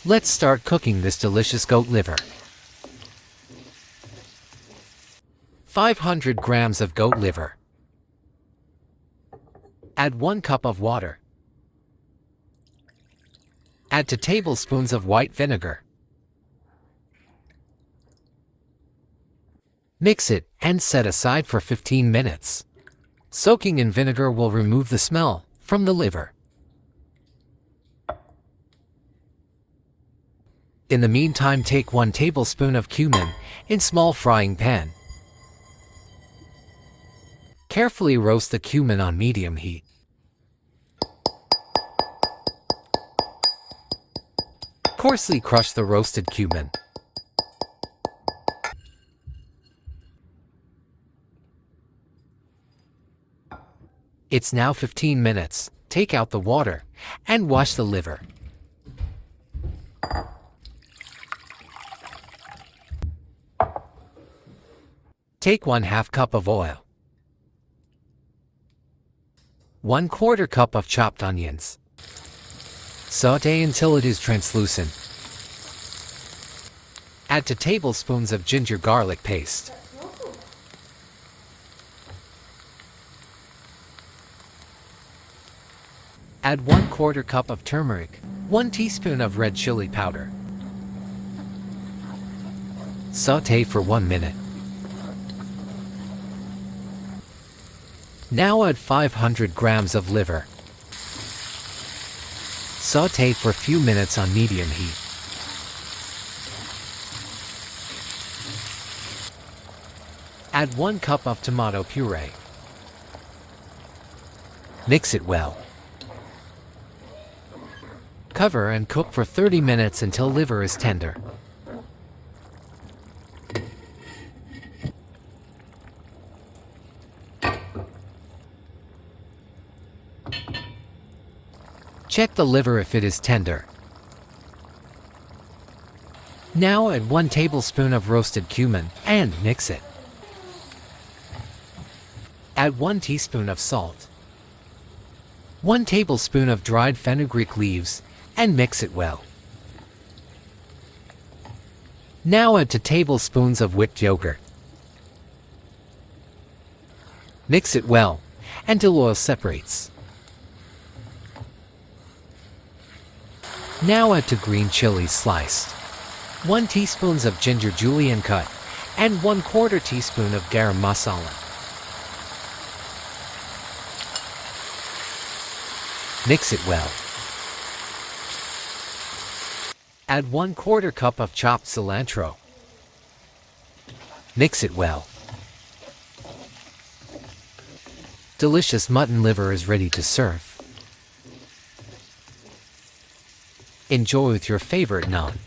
Let's start cooking this delicious goat liver. 500 grams of goat liver. Add 1 cup of water. Add 2 tablespoons of white vinegar. Mix it and set aside for 15 minutes. Soaking in vinegar will remove the smell from the liver. In the meantime, take 1 tablespoon of cumin in small frying pan. Carefully roast the cumin on medium heat. Coarsely crush the roasted cumin. It's now 15 minutes. Take out the water and wash the liver. Take 1/2 cup of oil. 1/4 cup of chopped onions. Sauté until it is translucent. Add 2 tablespoons of ginger garlic paste. Add 1/4 cup of turmeric, 1 teaspoon of red chilli powder. Sauté for 1 minute. Now add 500 grams of liver. Sauté for a few minutes on medium heat. Add 1 cup of tomato puree. Mix it well. Cover and cook for 30 minutes until liver is tender. Check the liver if it is tender. Now add 1 tablespoon of roasted cumin and mix it. Add 1 teaspoon of salt. 1 tablespoon of dried fenugreek leaves and mix it well. Now add 2 tablespoons of whipped yogurt. Mix it well until oil separates. Now add 2 green chilies sliced, 1 teaspoon of ginger julienne cut, and 1/4 teaspoon of Garam Masala. Mix it well. Add 1/4 cup of chopped cilantro. Mix it well. Delicious mutton liver is ready to serve. Enjoy with your favorite naan.